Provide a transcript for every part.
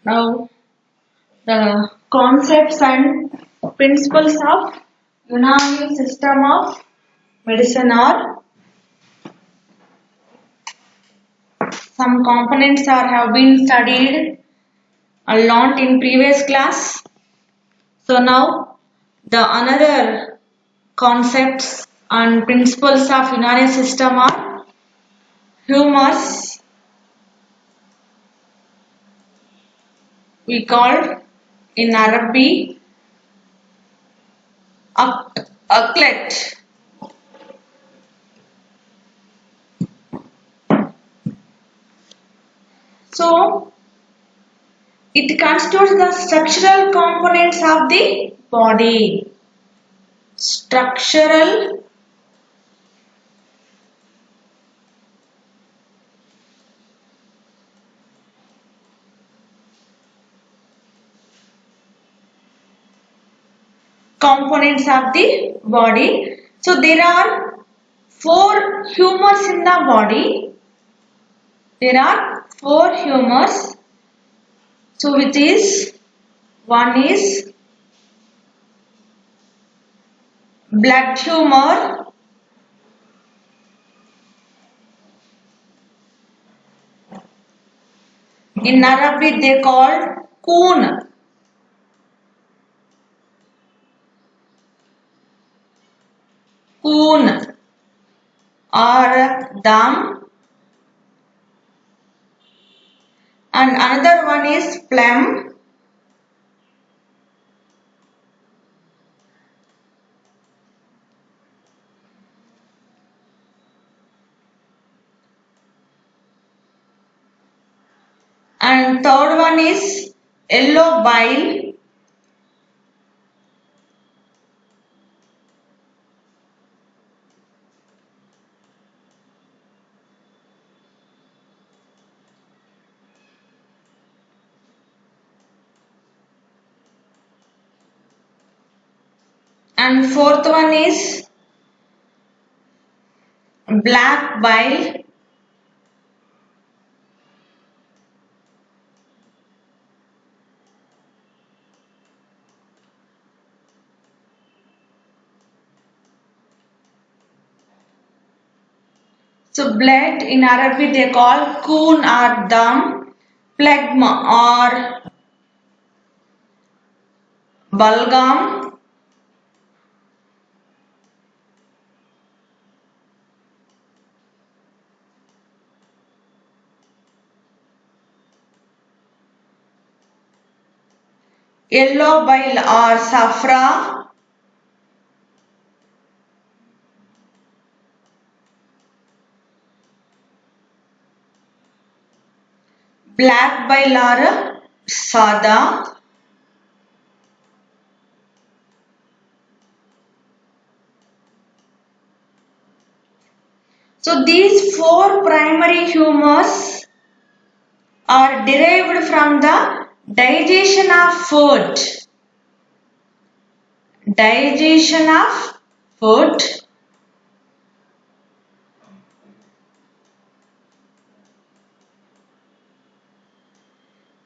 Now, the concepts and principles of Unani system of medicine are some components are have been studied a lot in previous class. So now the another concepts and principles of Unani system are humors. We called in Arabic aklet. So it constitutes the structural components of the body. Structural components of the body. So there are four humors in the body. There are four humors. So which is one is blood humor, in Arabic they called koon. Koon or dam, and another one is phlegm, and third one is yellow bile, and fourth one is black bile, so blood in Arabic they call koon or dam, phlegm or balgam, yellow bile or safra, black bile or sada, so these four primary humors are derived from the digestion of food. Digestion of food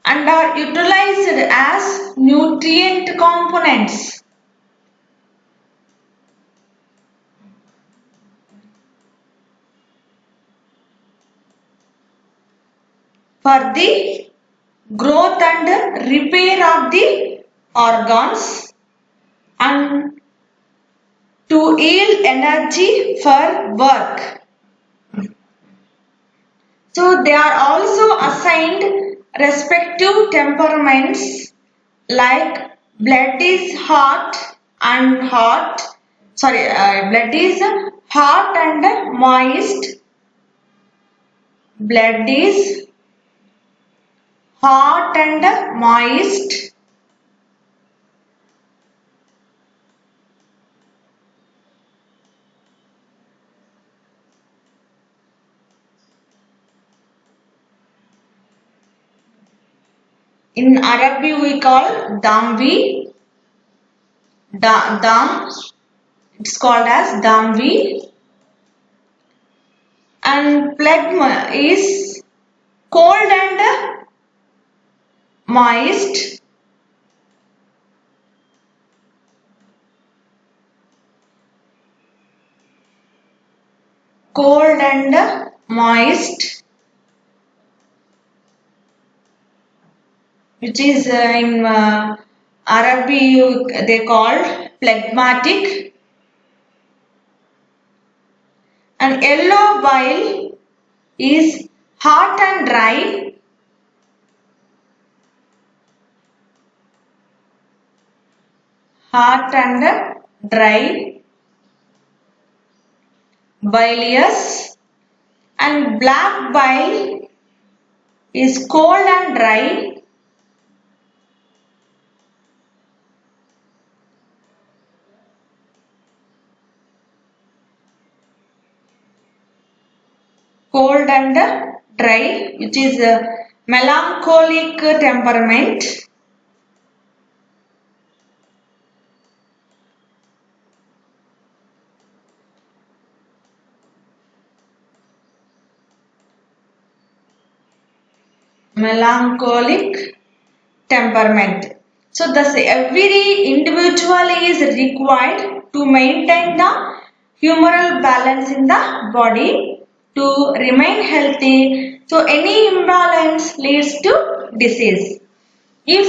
and are utilized as nutrient components for the growth and repair of the organs and to yield energy for work. So they are also assigned respective temperaments like blood is hot and hot. Blood is hot and moist. Blood is hot and moist. In Arabic we call damvi. Dam. It's called as damvi. And phlegm is cold and moist, cold and moist, which is in Arabic they called phlegmatic. And yellow bile is hot and dry, bilious, and black bile is cold and dry, which is melancholic temperament. So thus every individual is required to maintain the humoral balance in the body to remain healthy. So any imbalance leads to disease. If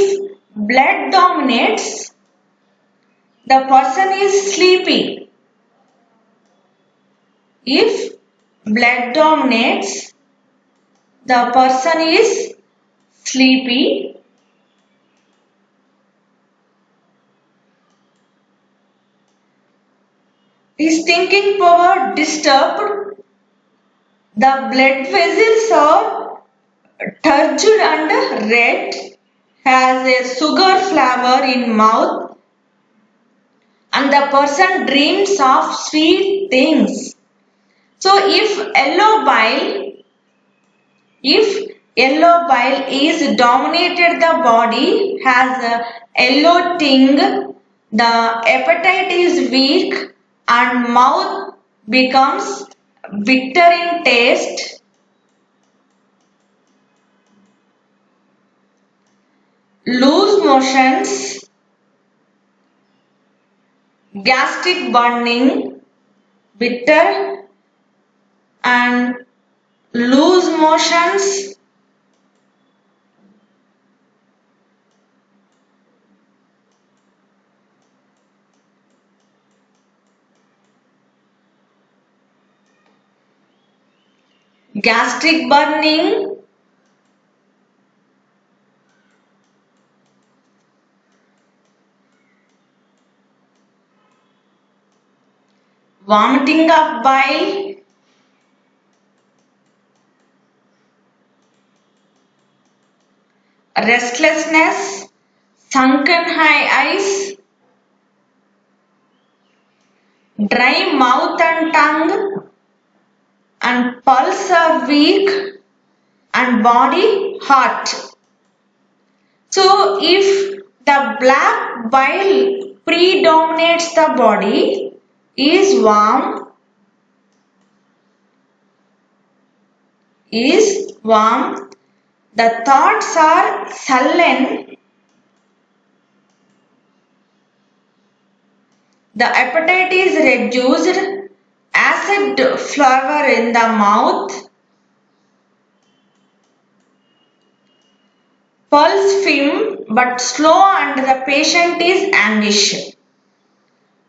blood dominates, the person is sleepy. If blood dominates, the person is sleepy. His thinking power disturbed. The blood vessels are turgid and red, has a sugar flavor in mouth, and the person dreams of sweet things. So if yellow bile is dominated the body, has a yellow tinge, the appetite is weak and mouth becomes bitter in taste. Loose motions, gastric burning, bitter and loose motions, gastric burning, vomiting of bile, restlessness, sunken eyes, dry mouth and tongue, and pulse are weak and body hot. So if the black bile predominates the body, is warm, the thoughts are sullen, the appetite is reduced, acid flavor in the mouth, pulse firm but slow, and the patient is anxious.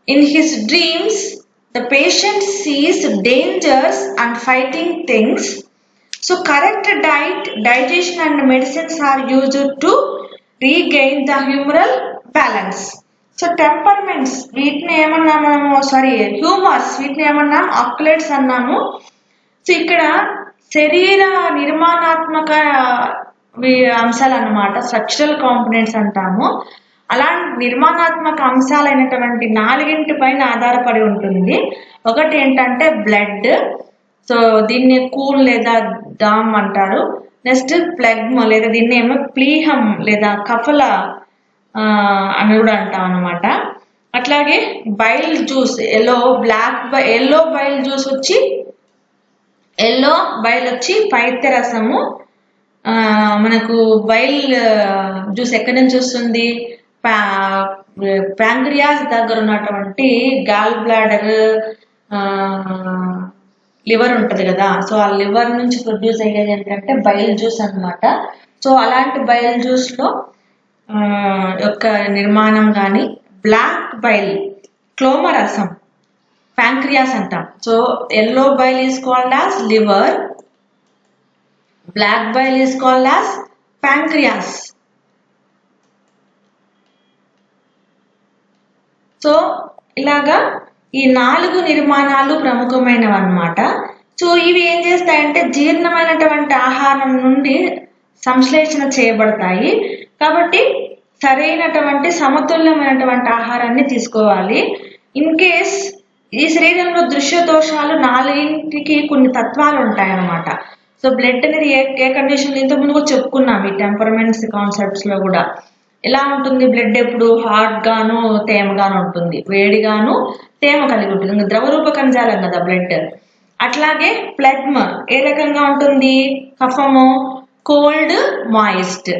In his dreams, the patient sees dangers and fighting things. So correct diet, digestion and medicines are used to regain the humoral balance. So temperaments, వీటిని ఏమన్నాము మనము, humours, వీటిని ఏమన్నాము ఆక్యులేట్స్ అన్నాము. So ఇక్కడ శరీర నిర్మాణాత్మక అంశాలు అన్నమాట, structural components అంటాము. అలాంటి నిర్మాణాత్మక అంశాలైనటువంటి 4 పైన ఆధారపడి ఉంటుంది. ఒకటి ఏంటంటే బ్లడ్, సో దీన్ని కూల్ లేదా దామ్ అంటారు. నెక్స్ట్ ప్లెగ్మ లేదా దీన్ని ఏమో ప్లీహం లేదా కఫల అని కూడా అంటాం అనమాట. అట్లాగే బైల్ జ్యూస్, ఎల్లో బైల్ వచ్చి పైత్యరసము, మనకు బైల్ జ్యూస్ ఎక్కడి నుంచి వస్తుంది? ప్యాంక్రియాస్ దగ్గర ఉన్నటువంటి గాల్ బ్లాడర్, లివర్ ఉంటుంది కదా, సో ఆ లివర్ నుంచి ప్రొడ్యూస్ అయ్యేది ఏంటంటే బైల్ జ్యూస్ అన్నమాట. సో అలాంటి బైల్ జ్యూస్లో యొక్క నిర్మాణం కానీ, బ్లాక్ బైల్ క్లోమరసం ప్యాంక్రియాస్ అంటాం. So yellow bile is called as liver, black bile is called as pancreas. So ఇలాగా ఈ 4 నిర్మాణాలు ప్రముఖమైనవి అన్నమాట. సో ఇవి ఏం చేస్తాయంటే జీర్ణమైనటువంటి ఆహారం నుండి సంశ్లేషణ చేయబడతాయి. కాబట్టి సరైనటువంటి సమతుల్యమైనటువంటి ఆహారాన్ని తీసుకోవాలి. ఇన్ కేస్ ఈ శరీరంలో దృశ్య దోషాలు 4కి కొన్ని తత్వాలు ఉంటాయన్నమాట. సో బ్లడ్ అనేది ఏ కండిషన్ ఇంతకుముందు కూడా చెప్పుకున్నాం ఈ టెంపరమెంట్స్ కాన్సెప్ట్స్ లో కూడా. ఎలా ఉంటుంది బ్లడ్? ఎప్పుడు హాట్ గాను తేమగాను ఉంటుంది, వేడిగాను తేమ కలిగి ఉంటుంది. ఇంకా ద్రవరూప కణజాలం కదా బ్లడ్. అట్లాగే ప్లెగ్మ ఏ రకంగా ఉంటుంది? కఫము కోల్డ్ మాయిస్ట్,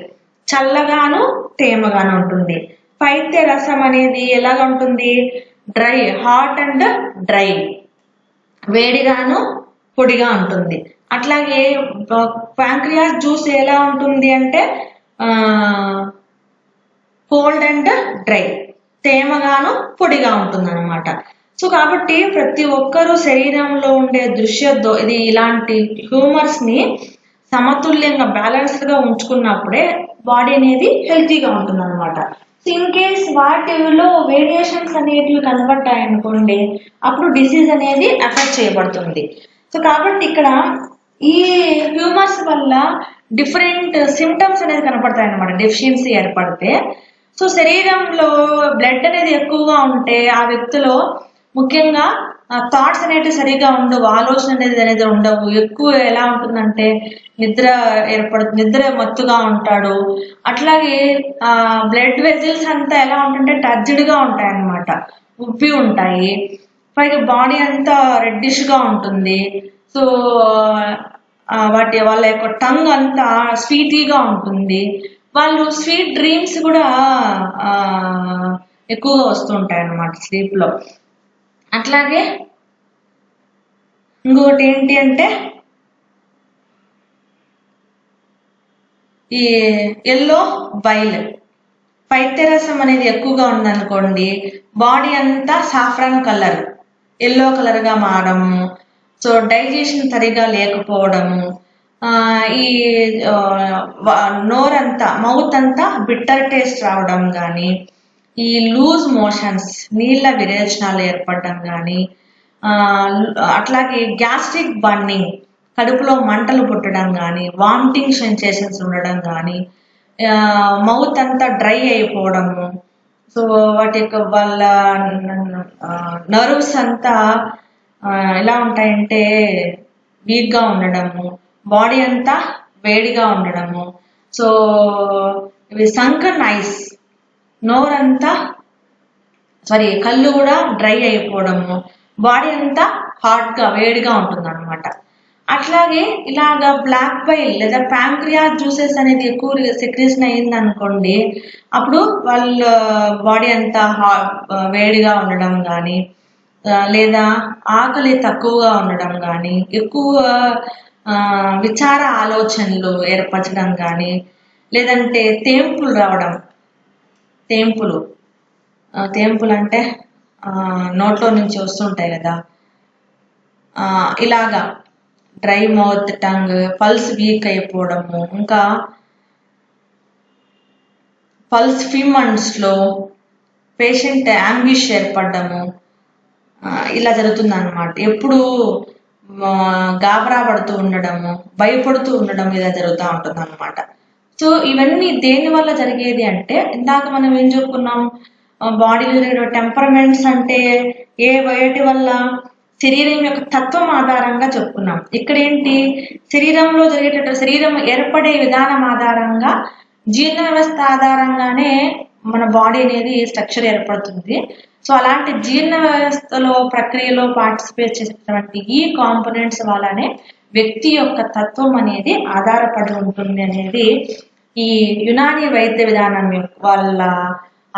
చల్లగాను తేమగాను ఉంటుంది. పైత్య రసం అనేది ఎలాగా ఉంటుంది? డ్రై, హాట్ అండ్ డ్రై, వేడిగాను పొడిగా ఉంటుంది. అట్లాగే ప్యాంక్రియాస్ జ్యూస్ ఎలా ఉంటుంది అంటే కోల్డ్ అండ్ డ్రై, తేమగాను పొడిగా ఉంటుంది అనమాట. సో కాబట్టి ప్రతి ఒక్కరూ శరీరంలో ఉండే ఇది ఇలాంటి హ్యూమర్స్ ని సమతుల్యంగా బ్యాలెన్స్డ్ గా ఉంచుకున్నప్పుడే బాడీ అనేది హెల్తీగా ఉంటుంది అనమాట. ఇన్ కేస్ వాటిలో వేరియేషన్స్ అనేటివి కనబడ్డాయి అనుకోండి, అప్పుడు డిసీజ్ అనేది అఫెక్ట్ చేయబడుతుంది. సో కాబట్టి ఇక్కడ ఈ హ్యూమర్స్ వల్ల డిఫరెంట్ సిమ్టమ్స్ అనేది కనపడతాయి అనమాట డెఫిషియన్సీ ఏర్పడితే. సో శరీరంలో బ్లడ్ అనేది ఎక్కువగా ఉంటే ఆ వ్యక్తిలో ముఖ్యంగా థాట్స్ అనేవి సరిగా ఉండవు, ఆలోచన అనేది ఉండవు. ఎక్కువ ఎలా ఉంటుందంటే నిద్ర మత్తుగా ఉంటాడు. అట్లాగే బ్లడ్ వెజిల్స్ అంతా ఎలా ఉంటుంటే టర్జ్డ్ గా ఉంటాయి అన్నమాట, ఉబ్బి ఉంటాయి. పైగా బాడీ అంతా రెడ్డిష్ గా ఉంటుంది. సో వాళ్ళ యొక్క టంగ్ అంతా స్వీటీగా ఉంటుంది. వాళ్ళు స్వీట్ డ్రీమ్స్ కూడా ఎక్కువగా వస్తుంటాయి అన్నమాట స్లీప్ లో. అట్లాగే ఇంకొకటి ఏంటి అంటే ఈ ఎల్లో బైల్, పైత్యరసం అనేది ఎక్కువగా ఉందనుకోండి, బాడీ అంతా సాఫ్రాన్ కలర్, ఎల్లో కలర్ గా మారడము. సో డైజెషన్ సరిగా లేకపోవడము, ఈ నోరంతా మౌత్ అంతా బిట్టర్ టేస్ట్ రావడం కానీ, ఈ లూజ్ మోషన్స్ నీళ్ళ విరేచనాలు ఏర్పడడం కానీ, అట్లాగే గ్యాస్ట్రిక్ బర్నింగ్ కడుపులో మంటలు పుట్టడం కానీ, వామిటింగ్ సెన్సేషన్స్ ఉండడం కానీ, మౌత్ అంతా డ్రై అయిపోవడము. సో వాటి యొక్క వాళ్ళ నర్వ్స్ అంతా ఎలా ఉంటాయంటే వీక్గా ఉండడము, బాడీ అంతా వేడిగా ఉండడము. సో ఇవి సంకన్ ఐస్, నోరంతా కళ్ళు కూడా డ్రై అయిపోవడము, బాడీ అంతా హాట్గా వేడిగా ఉంటుంది అనమాట. అట్లాగే ఇలాగా బ్లాక్ బైల్ లేదా ప్యాంక్రియాస్ జ్యూసెస్ అనేది ఎక్కువ సెక్రీషన్ అయింది అనుకోండి, అప్పుడు వాళ్ళ బాడీ అంతా వేడిగా ఉండడం కానీ, లేదా ఆకలి తక్కువగా ఉండడం కానీ, ఎక్కువ విచార ఆలోచనలు ఏర్పరచడం కానీ, లేదంటే తేంపులు రావడం. తేంపులు అంటే నోట్లో నుంచి వస్తుంటాయి కదా, ఇలాగా dry mouth, tongue, pulse weak అయిపోవడము, ఇంకా పల్స్ ఫీమండ్స్లో పేషెంట్ యాంగ్విష్ ఏర్పడము, ఇలా జరుగుతుంది అన్నమాట. ఎప్పుడు గాబరా పడుతూ ఉండడము, భయపడుతూ ఉండడం ఇలా జరుగుతూ ఉంటుంది అన్నమాట. సో ఇవన్నీ దేని వల్ల జరిగేది అంటే, ఇందాక మనం ఏం చెప్పుకున్నాం, బాడీలో టెంపరమెంట్స్ అంటే వేటి వల్ల? శరీరం యొక్క తత్వం ఆధారంగా చెప్పుకున్నాం. ఇక్కడ ఏంటి, శరీరంలో శరీరం ఏర్పడే విధానం ఆధారంగా, జీర్ణ వ్యవస్థ ఆధారంగానే మన బాడీ అనేది స్ట్రక్చర్ ఏర్పడుతుంది. సో అలాంటి జీర్ణ వ్యవస్థలో ప్రక్రియలో పార్టిసిపేట్ చేసేటువంటి ఈ కాంపోనెంట్స్ వల్లనే వ్యక్తి యొక్క తత్వం అనేది ఆధారపడి ఉంటుంది అనేది ఈ యునాని వైద్య విధానం వాళ్ళ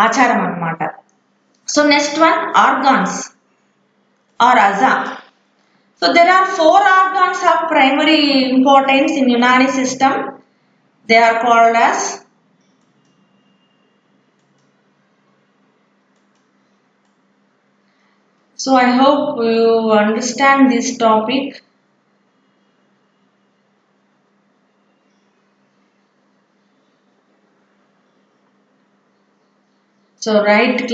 ఆచారం అన్నమాట. So next one organs or aza. So there are 4 organs of primary importance in Unani system. They are called as So I hope you understand this topic. So write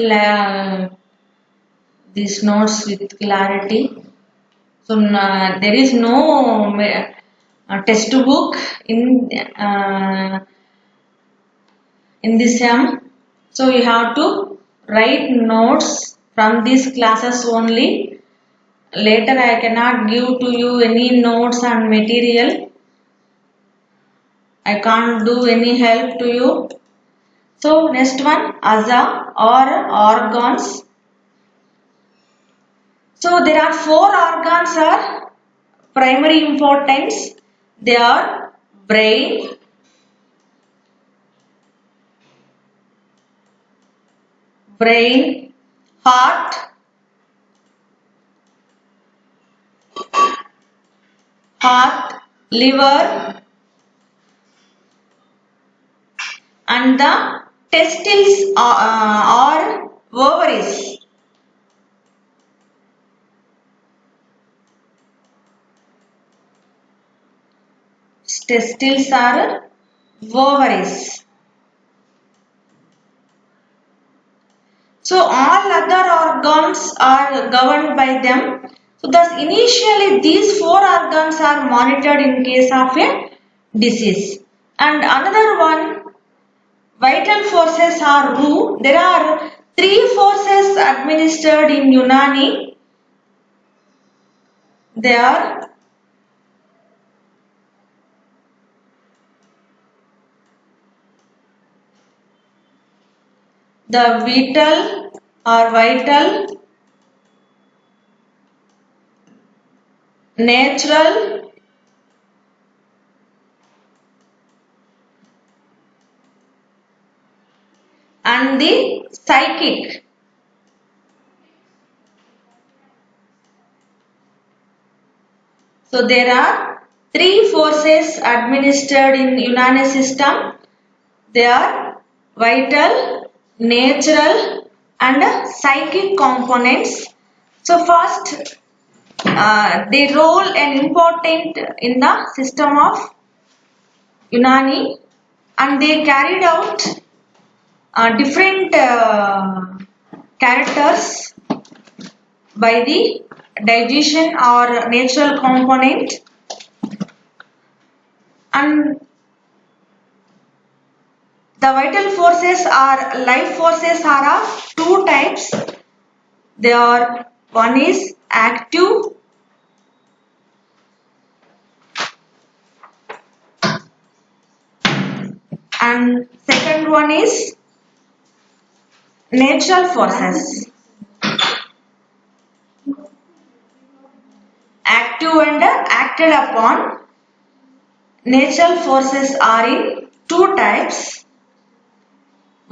these notes with clarity. So there is no textbook in this sem. So you have to write notes from these classes only. Later I cannot give to you any notes and material. I can't do any help to you. So next one, aza or organs. So there are 4 organs are primary importance. They are brain, heart, liver, and the testicles or ovaries. Testicles are ovaries. So all other organs are governed by them. So thus initially these 4 organs are monitored in case of a disease. And another one, vital forces are Ru. There are 3 forces administered in Unani. They are the vital, natural, and the psychic. So there are 3 forces administered in Unani system. They are vital, natural, and psychic components. So first, they role an important in the system of Unani, and they carried out different characters by the digestion or natural component, and the vital forces are life forces are of 2 types. They are, one is active and second one is natural forces. Active and acted upon. Natural forces are in 2 types.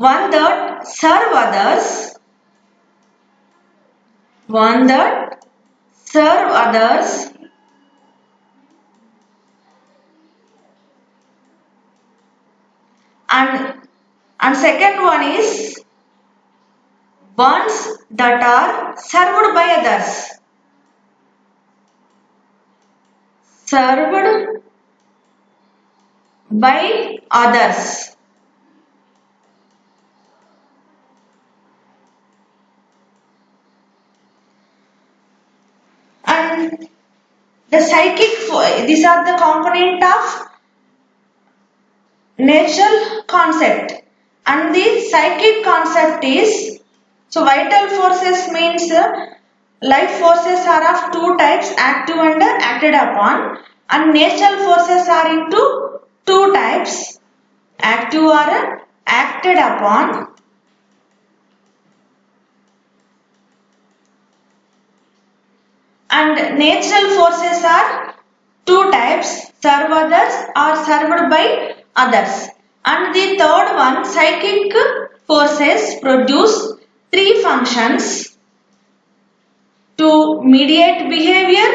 One that serve others. And second one is ones that are served by others. And the psychic, these are the component of natural concept, and the psychic concept is, so vital forces means life forces are of 2 types, active and acted upon, and natural forces are into 2 types, active or acted upon, and natural forces are two types, serve others or served by others. And the third one, psychic forces produce three functions: to mediate behavior,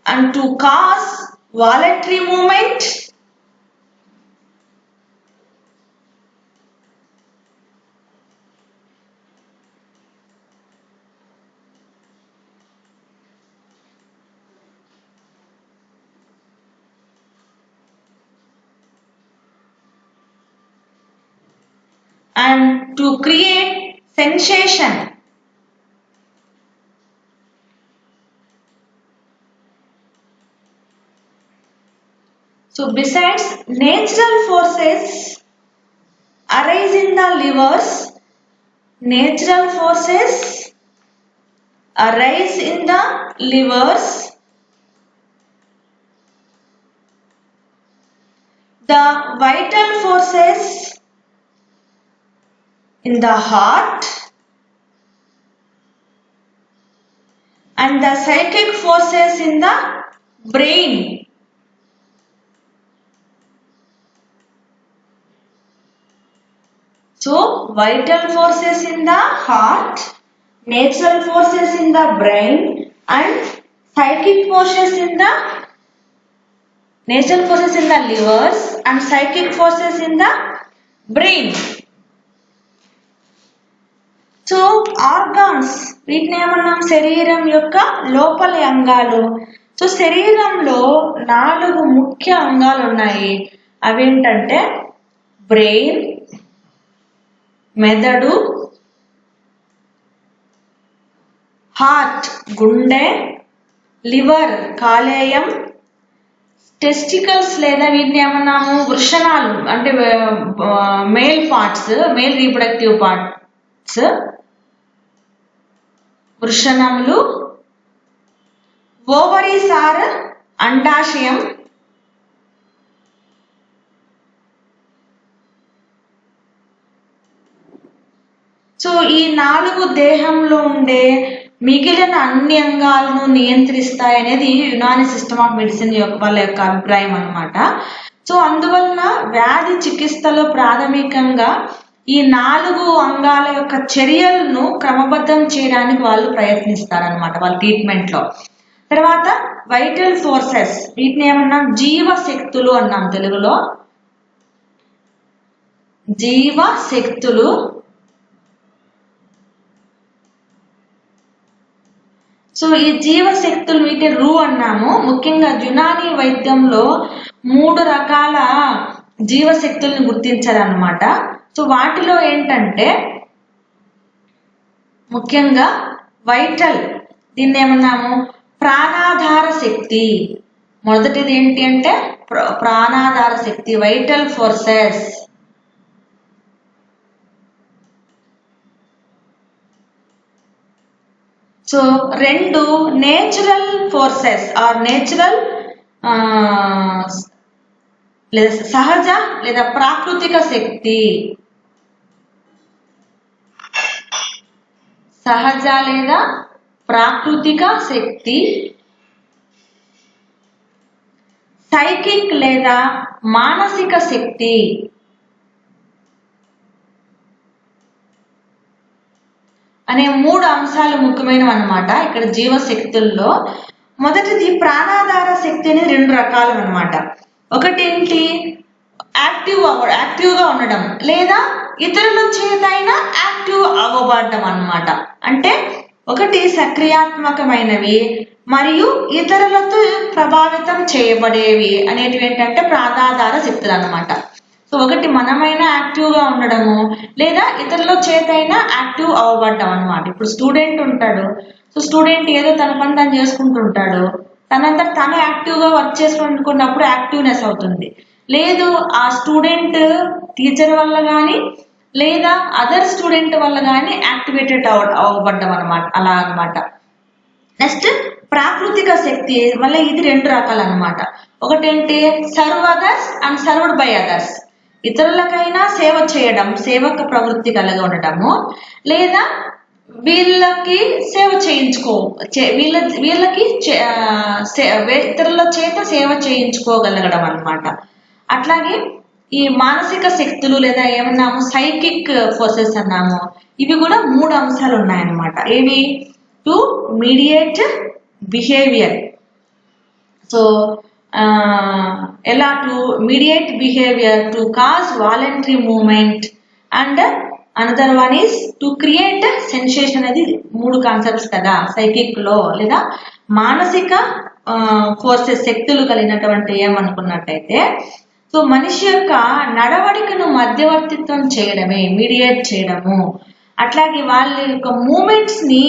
and to cause voluntary movement, and to create sensation. So besides natural forces arise in the livers, natural forces arise in the livers, the vital forces in the heart, and the psychic forces in the brain. So vital forces in the heart, natural forces in the brain, and psychic forces in the natural forces in the livers and psychic forces in the brain. So organs, వీటిని ఏమన్నాం, శరీరం యొక్క లోపలి అంగాలు. So శరీరంలో 4 ముఖ్య అంగాలు ఉన్నాయి. అవేంటంటే బ్రెయిన్, మెదడు, హార్ట్ గుండె, లివర్ కాలేయం, టెస్టికల్స్ లేదా వీటిని ఏమన్నాము వృషణాలు అంటే male parts, male reproductive parts, వృషణములు, ఓవరీస్ ఆర్ అండాశయం, సో ఈ 4 దేహంలో ఉండే మిగిలిన అన్ని అంగాలను నియంత్రిస్తాయి అనేది యునాని సిస్టమ్ ఆఫ్ మెడిసిన్ వాళ్ళ యొక్క అభిప్రాయం అన్నమాట. సో అందువలన వ్యాధి చికిత్సలో ప్రాథమికంగా ఈ 4 అంగాల యొక్క చర్యలను క్రమబద్ధం చేయడానికి వాళ్ళు ప్రయత్నిస్తారనమాట వాళ్ళ ట్రీట్మెంట్ లో. తర్వాత వైటల్ ఫోర్సెస్, వీటిని ఏమన్నాం జీవశక్తులు అన్నాం తెలుగులో, జీవశక్తులు. సో ఈ జీవశక్తులు వీటిని రు అన్నాము. ముఖ్యంగా యునాని వైద్యంలో 3 రకాల జీవశక్తులను గుర్తించారనమాట. సో వాటిలో ఏంటంటే ముఖ్యంగా వైటల్, దీన్ని ఏమన్నాము ప్రాణాధార శక్తి. మొదటిది ఏంటి అంటే ప్రాణాధార శక్తి, vital forces. So 2 natural forces or natural లేదా సహజ లేదా ప్రాకృతిక శక్తి, సహజ లేదా ప్రాకృతిక శక్తి, సైకిక్ లేదా మానసిక శక్తి. అనే 3 అంశాలు ముఖ్యమైనవి అన్నమాట ఇక్కడ జీవశక్తుల్లో. మొదటిది ప్రాణాధార శక్తి అనేది 2 రకాలు అన్నమాట. ఒకటి ఏంటి యాక్టివ్గా ఉండడం లేదా ఇతరుల చేతైనా యాక్టివ్ అవ్వబడడం అన్నమాట. అంటే ఒకటి సక్రియాత్మకమైనవి మరియు ఇతరులతో ప్రభావితం చేయబడేవి అనేటివి ఏంటంటే ప్రాణాధార శక్తులు అన్నమాట. సో ఒకటి మనమైనా యాక్టివ్గా ఉండడము లేదా ఇతరుల చేతైనా యాక్టివ్ అవ్వబడ్డం అనమాట. ఇప్పుడు స్టూడెంట్ ఉంటాడు, సో స్టూడెంట్ ఏదో తన పని తను చేసుకుంటుంటాడు, తనంతా తను యాక్టివ్గా వర్క్ చేసుకుంటున్నప్పుడు యాక్టివ్నెస్ అవుతుంది. లేదు ఆ స్టూడెంట్ టీచర్ వల్ల కానీ లేదా అదర్ స్టూడెంట్ వల్ల కానీ యాక్టివేటెడ్ అవ్వబడ్డం అనమాట, అలా అనమాట. నెక్స్ట్ ప్రాకృతిక శక్తి, మళ్ళీ ఇది 2 రకాలు అన్నమాట. ఒకటేంటి serve others and served by others, ఇతరులకైనా సేవ చేయడం, సేవక ప్రవృత్తి కలిగి ఉండటము, లేదా వీళ్ళకి సేవ వీళ్ళకి ఇతరుల చేత సేవ చేయించుకోగలగడం అన్నమాట. అట్లాగే ఈ మానసిక శక్తులు లేదా ఏమన్నాము సైకిక్ ఫోర్సెస్ అన్నాము, ఇవి కూడా 3 అంశాలు ఉన్నాయన్నమాట. ఏవి? To mediate behaviour. సో ఎలా to mediate behaviour, to cause voluntary movement, and another one is to create sensation. అనేది 3 కాన్సెప్ట్స్ కదా సైకిక్ లో, లేదా మానసిక ఫోర్సెస్ శక్తులు కలిగినటువంటి ఏమనుకున్నట్టయితే, సో మనిషి యొక్క నడవడికను మధ్యవర్తిత్వం చేయడమే, మీడియేట్ చేయడము, అట్లాగే వాళ్ళ యొక్క మూమెంట్స్ ని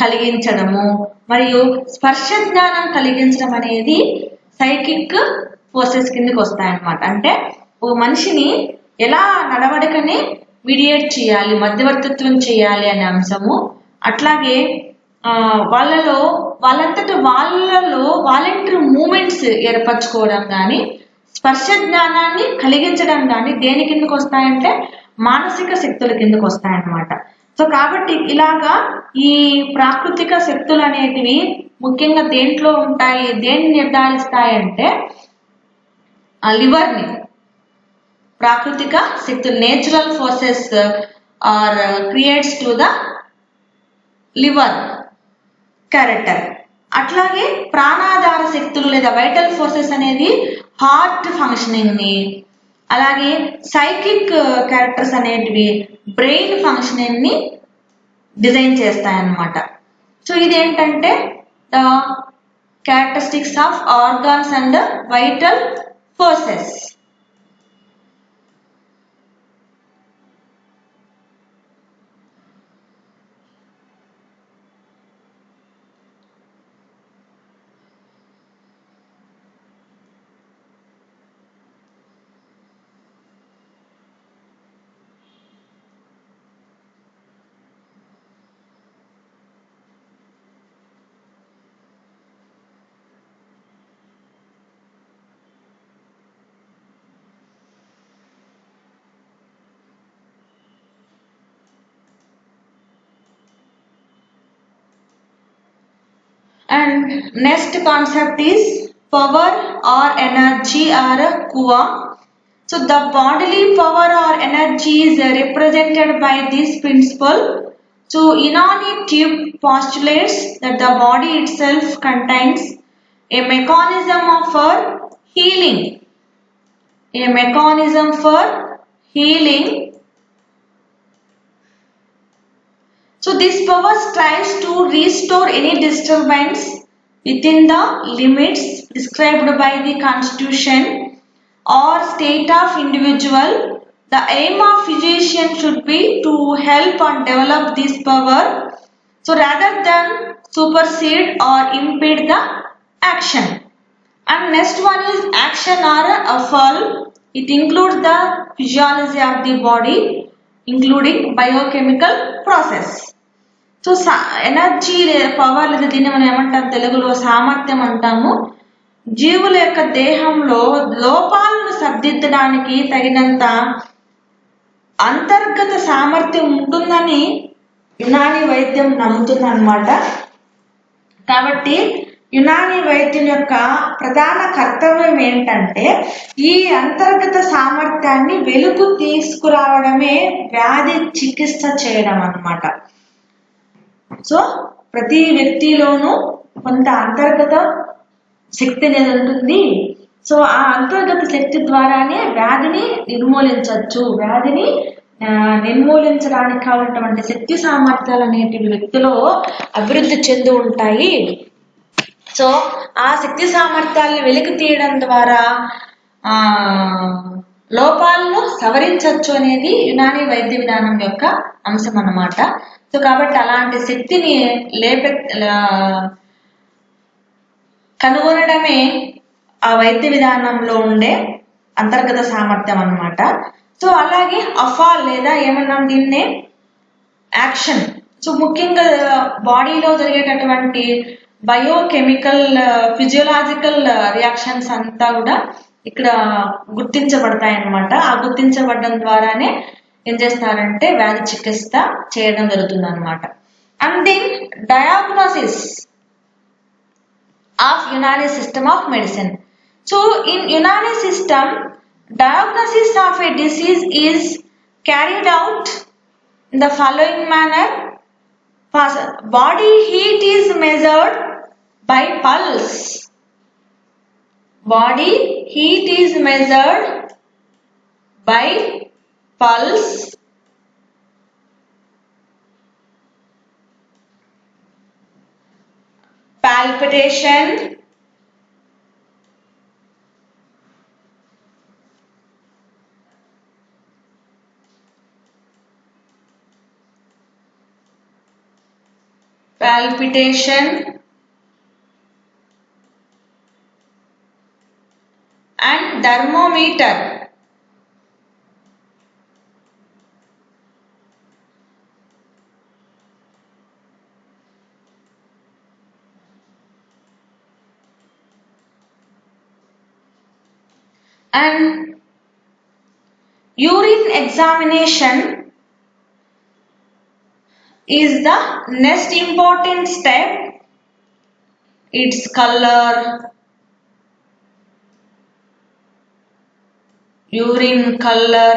కలిగించడము, మరియు స్పర్శ జ్ఞానం కలిగించడం అనేది సైకిక్ ఫోర్సెస్ కిందకి వస్తాయన్నమాట. అంటే ఒక మనిషిని ఎలా నడవడికని మీడియేట్ చేయాలి, మధ్యవర్తిత్వం చేయాలి అనే అంశము, అట్లాగే వాళ్ళలో వాలంటరీ మూమెంట్స్ ఏర్పరచుకోవడం కానీ, స్పర్శ జ్ఞానాన్ని కలిగించడం కానీ దేని కిందకు వస్తాయంటే మానసిక శక్తుల కిందకు వస్తాయన్నమాట. సో కాబట్టి ఇలాగా ఈ ప్రాకృతిక శక్తులు అనేటివి ముఖ్యంగా దేంట్లో ఉంటాయి, దేన్ని నిర్ధారిస్తాయంటే లివర్ని. ప్రాకృతిక శక్తులు natural forces are creates to the liver character. అట్లాగే ప్రాణాధార శక్తులు లేదా వైటల్ ఫోర్సెస్ అనేది హార్ట్ ఫంక్షనింగ్ ని, అలాగే సైకిక్ క్యారెక్టర్స్ అనేటివి బ్రెయిన్ ఫంక్షనింగ్ ని డిజైన్ చేస్తాయన్నమాట. సో ఇదేంటంటే the characteristics of organs and vital forces. And next concept is power or energy or kuwa. So the bodily power or energy is represented by this principle. So Unani Tube postulates that the body itself contains a mechanism for healing. A mechanism for healing. So this power strives to restore any disturbance within the limits prescribed by the constitution or state of individual. The aim of physician should be to help and develop this power, so rather than supersede or impede the action. And next one is action or a fall. It includes the physiology of the body, including biochemical process. So energy power లేదా దీన్ని మనం ఏమంటాం తెలుగులో సామర్థ్యం అంటాము. జీవుల యొక్క దేహంలో లోపాలను సరిదిద్దడానికి తగినంత అంతర్గత సామర్థ్యం ఉంటుందని యునాని వైద్యం నమ్ముతుంది అన్నమాట. కాబట్టి యునాని వైద్యం యొక్క ప్రధాన కర్తవ్యం ఏంటంటే ఈ అంతర్గత సామర్థ్యాన్ని వెలుగు తీసుకురావడమే వ్యాధి చికిత్స చేయడం అన్నమాట. సో ప్రతి వ్యక్తిలోనూ కొంత అంతర్గత శక్తి అనేది ఉంటుంది. సో ఆ అంతర్గత శక్తి ద్వారానే వ్యాధిని నిర్మూలించవచ్చు. వ్యాధిని నిర్మూలించడానికి కావాలన్నటువంటి శక్తి సామర్థ్యాలు అనేటివి వ్యక్తిలో అభివృద్ధి చెంది ఉంటాయి. సో ఆ శక్తి సామర్థ్యాలను వెలికి తీయడం ద్వారా లోపాలను సవరించవచ్చు అనేది యునాని వైద్య విధానం యొక్క అంశం అన్నమాట. సో కాబట్టి అలాంటి శక్తిని కనుగొనడమే ఆ వైద్య విధానంలో ఉండే అంతర్గత సామర్థ్యం అన్నమాట. సో అలాగే అఫాల్ లేదా ఏమన్నాం దీన్నే యాక్షన్. సో ముఖ్యంగా బాడీలో జరిగేటటువంటి బయోకెమికల్ ఫిజియోలాజికల్ రియాక్షన్స్ అంతా కూడా ఇక్కడ గుర్తించబడతాయి అన్నమాట. ఆ గుర్తించబడడం ద్వారానే ఏం చేస్తారంటే వ్యాధి చికిత్స చేయడం జరుగుతుంది అనమాట. And then diagnosis of Unani system of medicine. So in Unani system, diagnosis of a disease is carried out in the following manner. First, body heat is measured by pulse. Body heat is measured by pulse. Palpitation, and thermometer. And urine examination is the next important step. Its color, urine color,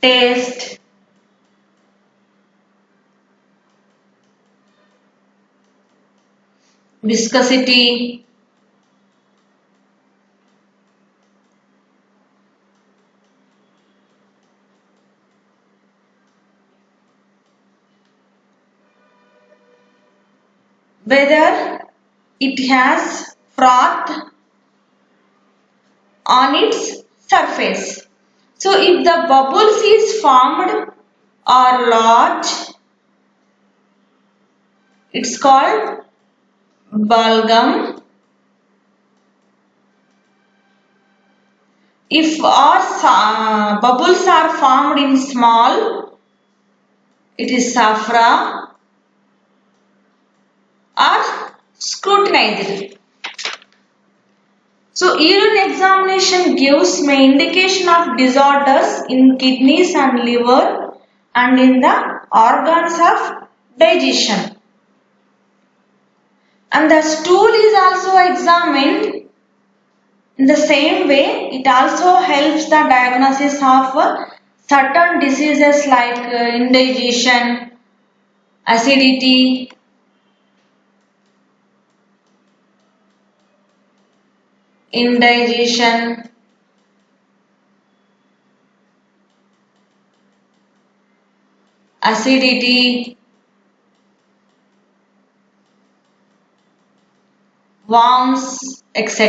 taste, viscosity, whether it has froth on its surface. So if the bubbles is formed or large, it's called bulgum. If bubbles are formed in small, it is saphra or scrutinized. So urine examination gives my indication of disorders in kidneys and liver and in the organs of digestion. And the stool is also examined in the same way. It also helps the diagnosis of certain diseases like indigestion, acidity, indigestion, acidity, worms, etc.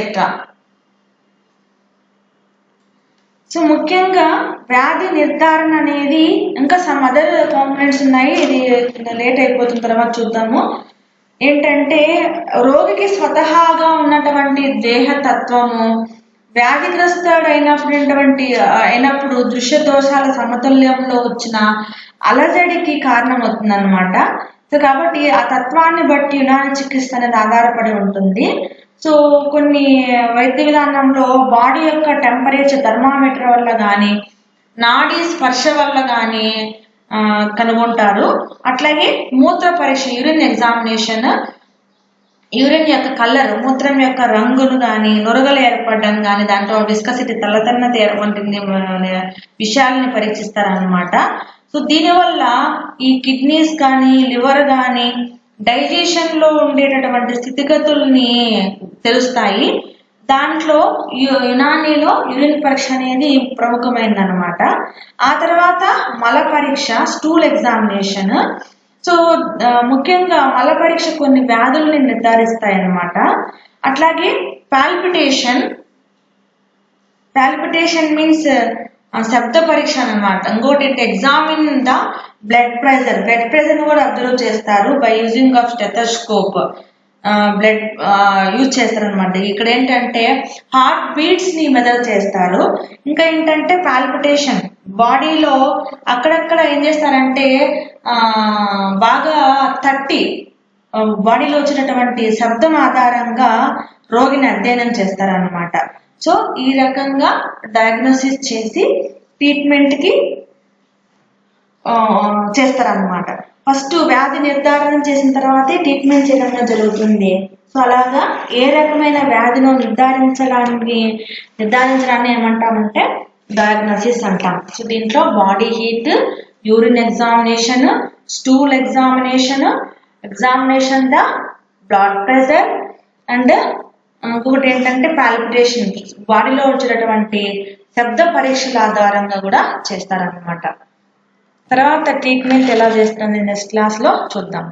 So ముఖ్యంగా వ్యాధి నిర్ధారణ అనేది ఇంకా some other components ఉన్నాయి. ఇది late అయిపోతున్న తర్వాత చూద్దాము. ఏంటంటే రోగికి స్వతహాగా ఉన్నటువంటి దేహతత్వము, వ్యాధిగ్రస్తుడు అయినప్పుడు దృశ్య దోషాల సమతుల్యంలో వచ్చిన అలజడికి కారణమవుతుందన్నమాట. సో కాబట్టి ఆ తత్వాన్ని బట్టి యునాని చికిత్స అనేది ఆధారపడి ఉంటుంది. సో కొన్ని వైద్య విధానంలో బాడీ యొక్క టెంపరేచర్ థర్మామీటర్ వల్ల కానీ నాడీ స్పర్శ వల్ల కానీ కనుగొంటారు. అట్లాగే మూత్ర పరీక్ష యూరిన్ ఎగ్జామినేషన్, యూరిన్ యొక్క కలర్, మూత్రం యొక్క రంగును కానీ నురగలు ఏర్పడడం కానీ దాంట్లో విస్కసిటీ తెల్లతన్నత వంటి విషయాలని పరీక్షిస్తారనమాట. సో దీనివల్ల ఈ కిడ్నీస్ కానీ లివర్ కానీ డైజెషన్ లో ఉండేటటువంటి స్థితిగతుల్ని తెలుస్తాయి. దాంట్లో యునానీలో యూరిన్ పరీక్ష అనేది ప్రముఖమైనది అనమాట. ఆ తర్వాత మల పరీక్ష, స్టూల్ ఎగ్జామినేషన్. సో ముఖ్యంగా మల పరీక్ష కొన్ని వ్యాధుల్ని నిర్ధారిస్తాయి అన్నమాట. అట్లాగే పాల్పిటేషన్ మీన్స్ శబ్ద పరీక్ష అనమాట. ఇంకోటి ఎగ్జామిన్ ద బ్లడ్ ప్రెజర్ కూడా అబ్జర్వ్ చేస్తారు by using of stethoscope. Blood use చేస్తారనమాట. ఇక్కడ ఏంటంటే హార్ట్ బీట్స్ని మెజర్ చేస్తారు. ఇంకా ఏంటంటే పాల్పిటేషన్, బాడీలో అక్కడక్కడ ఏం చేస్తారంటే బాగా తట్టి బాడీలో వచ్చినటువంటి శబ్దం ఆధారంగా రోగిని అధ్యయనం చేస్తారనమాట. సో ఈ రకంగా డయాగ్నోసిస్ చేసి ట్రీట్మెంట్కి చేస్తారనమాట. ఫస్ట్ వ్యాధి నిర్ధారణ చేసిన తర్వాతే ట్రీట్మెంట్ చేయడం జరుగుతుంది. సో అలాగా ఏ రకమైన వ్యాధినో నిర్ధారించడాన్ని ఏమంటామంటే డయాగ్నోసిస్ అంటాం. సో దీంట్లో body heat, urine examination, stool examination the blood pressure and ఇంకొకటి ఏంటంటే పాల్పిటేషన్, బాడీలో వచ్చేటటువంటి శబ్ద పరీక్షల ఆధారంగా కూడా చేస్తారనమాట. తర్వాత ట్రీట్మెంట్ ఎలా చేస్తుంది నెక్స్ట్ క్లాస్లో చూద్దాం.